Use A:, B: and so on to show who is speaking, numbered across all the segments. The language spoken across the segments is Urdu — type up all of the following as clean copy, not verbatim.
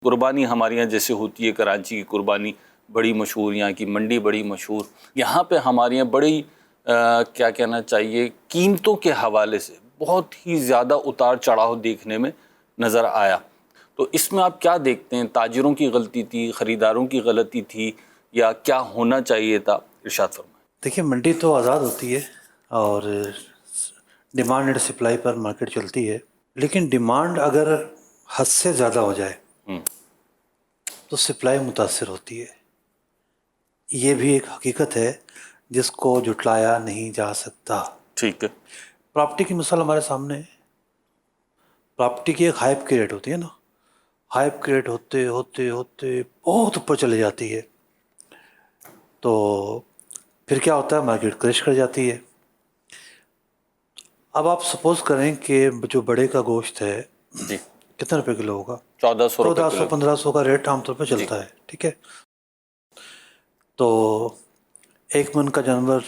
A: قربانی ہمارے یہاں جیسے ہوتی ہے، کراچی کی قربانی بڑی مشہور، یہاں کی منڈی بڑی مشہور، یہاں پہ ہمارے یہاں بڑی کیا کہنا چاہیے، قیمتوں کے حوالے سے بہت ہی زیادہ اتار چڑھاؤ دیکھنے میں نظر آیا۔ تو اس میں آپ کیا دیکھتے ہیں؟ تاجروں کی غلطی تھی، خریداروں کی غلطی تھی، یا کیا ہونا چاہیے تھا؟ ارشاد فرمائیں۔
B: دیکھیے، منڈی تو آزاد ہوتی ہے اور demand and supply per market چلتی ہے، لیکن ڈیمانڈ اگر حد سے زیادہ ہو جائے تو سپلائی متاثر ہوتی ہے۔ یہ بھی ایک حقیقت ہے جس کو جھٹلایا نہیں جا سکتا۔
A: ٹھیک ہے۔
B: پراپرٹی کی مثال ہمارے سامنے ہے۔ پراپرٹی کی ایک ہائپ کی ریٹ ہوتی ہے نا، ہائپ کی ریٹ ہوتے ہوتے ہوتے بہت اوپر چلے جاتی ہے، تو پھر کیا ہوتا ہے، مارکیٹ کریش کر جاتی ہے۔ اب آپ سپوز کریں کہ جو بڑے کا گوشت ہے
A: جی،
B: کتنے روپے کلو ہوگا؟
A: 1400 روپے
B: 1400
A: کلو۔
B: 1500 کا ریٹ عام طور پہ چلتا ہے، ٹھیک ہے۔ تو ایک من کا جانور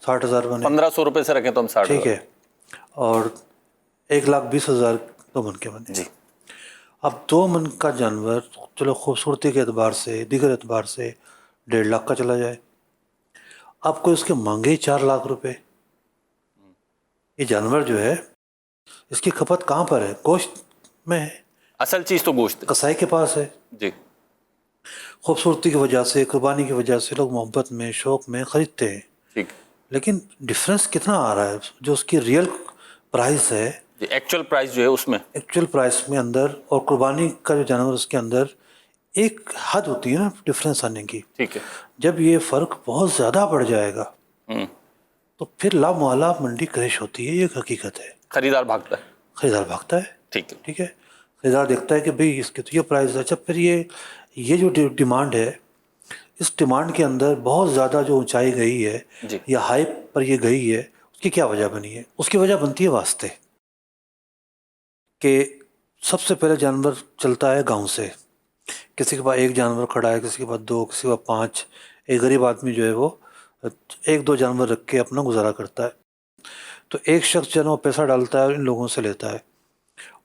B: 60,000 بنے،
A: 1500 روپے سے رکھیں تو ہم 60,000۔
B: ٹھیک ہے، اور 1,20,000 2 من کے بنے۔
A: جی،
B: اب 2 من کا جانور چلو خوبصورتی کے اعتبار سے، دیگر اعتبار سے 1.5 لاکھ کا چلا جائے، اب کوئی اس کے مانگے 4 لاکھ روپے۔ یہ جانور جو ہے اس کی کھپت کہاں پر ہے؟ گوشت میں ہے،
A: اصل چیز تو گوشت ہے۔
B: کسائی کے پاس ہے۔
A: جی،
B: خوبصورتی کی وجہ سے، قربانی کی وجہ سے لوگ محبت میں، شوق میں خریدتے ہیں،
A: ٹھیک۔
B: لیکن ڈفرینس کتنا آ رہا ہے جو اس کی ریئل پرائس ہے،
A: جی، ایکچوئل پرائس جو ہے اس میں،
B: ایکچوئل پرائس میں اندر، اور قربانی کا جو جانور اس کے اندر ایک حد ہوتی ہے نا ڈفرینس آنے کی۔
A: ٹھیک ہے۔
B: جب یہ فرق بہت زیادہ بڑھ جائے گا تو پھر لامحالہ منڈی کریش ہوتی ہے، یہ ایک حقیقت ہے۔
A: خریدار بھاگتا ہے۔
B: خریدار بھاگتا ہے،
A: ٹھیک ہے۔
B: ٹھیک ہے، خریدار دیکھتا ہے کہ بھئی اس کی تو یہ پرائز ہے۔ جب پھر یہ جو ڈیمانڈ ہے، اس ڈیمانڈ کے اندر بہت زیادہ جو اونچائی گئی ہے
A: جی،
B: یا ہائپ پر یہ گئی ہے، اس کی کیا وجہ بنی ہے؟ اس کی وجہ بنتی ہے واسطے، کہ سب سے پہلے جانور چلتا ہے گاؤں سے، کسی کے پاس ایک جانور کھڑا ہے، کسی کے پاس 2، کسی کے پاس 5۔ ایک غریب آدمی جو ہے وہ 1-2 جانور رکھ کے اپنا گزارا کرتا ہے، تو ایک شخص جو ہے وہ پیسہ ڈالتا ہے اور ان لوگوں سے لیتا ہے،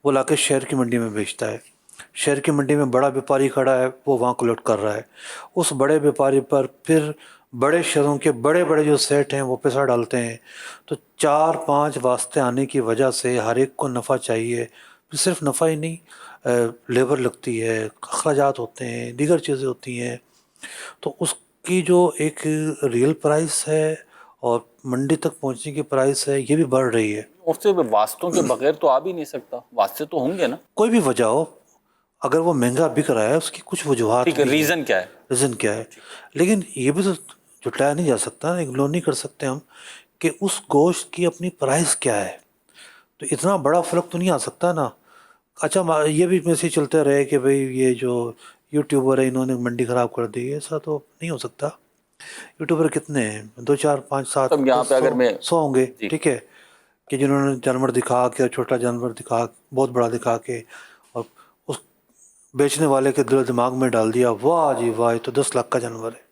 B: وہ لا کے شہر کی منڈی میں بیچتا ہے۔ شہر کی منڈی میں بڑا بیپاری کھڑا ہے، وہ وہاں کلیکٹ کر رہا ہے۔ اس بڑے بیپاری پر پھر بڑے شہروں کے بڑے بڑے جو سیٹ ہیں وہ پیسہ ڈالتے ہیں، تو 4-5 واسطے آنے کی وجہ سے ہر ایک کو نفع چاہیے۔ صرف نفع ہی نہیں، لیبر لگتی ہے، اخراجات ہوتے ہیں، دیگر چیزیں ہوتی ہیں، تو اس کی جو ایک ریئل پرائس ہے اور منڈی تک پہنچنے کی پرائس ہے، یہ بھی بڑھ رہی ہے۔
A: اس سے واسطوں کے بغیر تو آ بھی نہیں سکتا، واسطے تو ہوں گے نا۔
B: کوئی بھی وجہ ہو، اگر وہ مہنگا بک رہا ہے اس کی کچھ وجوہات
A: ٹھیک ہے،
B: بھی ہیں۔
A: ریزن کیا ہے؟
B: ریزن کیا ہے؟ لیکن یہ بھی تو جھٹلایا نہیں جا سکتا، اگنور نہیں کر سکتے ہم کہ اس گوشت کی اپنی پرائس کیا ہے، تو اتنا بڑا فرق تو نہیں آ سکتا نا۔ اچھا، یہ بھی میسج چلتے رہے کہ بھئی یہ جو یوٹیوبر ہے انہوں نے منڈی خراب کر دی، ایسا تو نہیں ہو سکتا۔ یوٹیوبر کتنے ہیں؟ 2 4 5 7
A: تب یہاں پہ اگر میں
B: 100 ہوں گے،
A: جی،
B: ٹھیک ہے، کہ جنہوں نے جانور دکھا کے، چھوٹا جانور دکھا، بہت بڑا دکھا کے، اور اس بیچنے والے کے دل و دماغ میں ڈال دیا، واہ جی واہ یہ تو 10 لاکھ کا جانور ہے۔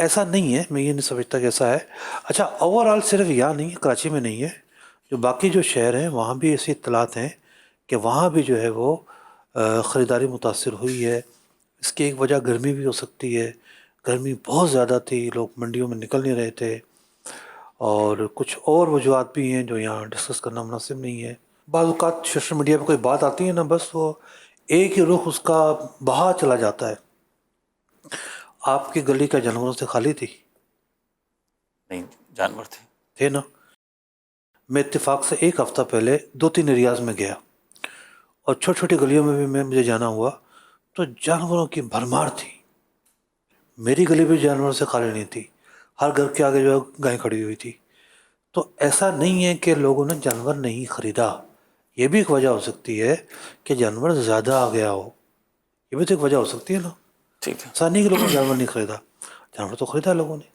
B: ایسا نہیں ہے، میں یہ نہیں سمجھتا کہ ایسا ہے۔ اچھا، اوورآل صرف یہاں نہیں ہے، کراچی میں نہیں ہے، جو باقی جو شہر ہیں وہاں بھی ایسی اطلاعات ہیں کہ وہاں بھی جو ہے وہ خریداری متاثر ہوئی ہے۔ اس کی ایک وجہ گرمی بھی ہو سکتی ہے، گرمی بہت زیادہ تھی، لوگ منڈیوں میں نکل نہیں رہے تھے، اور کچھ اور وجوہات بھی ہیں جو یہاں ڈسکس کرنا مناسب نہیں ہے۔ بعض اوقات سوشل میڈیا پہ کوئی بات آتی ہے نا، بس وہ ایک ہی رخ اس کا بہا چلا جاتا ہے۔ آپ کی گلی کا جانوروں سے خالی تھی؟
A: نہیں، جانور
B: تھے نا۔ میں اتفاق سے 1 ہفتہ پہلے 2-3 ایریاز میں گیا، اور چھوٹی چھوٹی گلیوں میں بھی مجھے جانا ہوا، تو جانوروں کی بھرمار تھی۔ میری گلی بھی جانوروں سے خالی نہیں تھی، ہر گھر کے آگے جو ہے گائے کھڑی ہوئی تھی۔ تو ایسا نہیں ہے کہ لوگوں نے جانور نہیں خریدا، یہ بھی ایک وجہ ہو سکتی ہے کہ جانور زیادہ آ گیا ہو، یہ بھی تو ایک وجہ ہو سکتی ہے نا۔
A: ٹھیک ہے۔
B: ایسا نہیں کہ لوگوں نے جانور نہیں خریدا، جانور تو خریدا لوگوں نے۔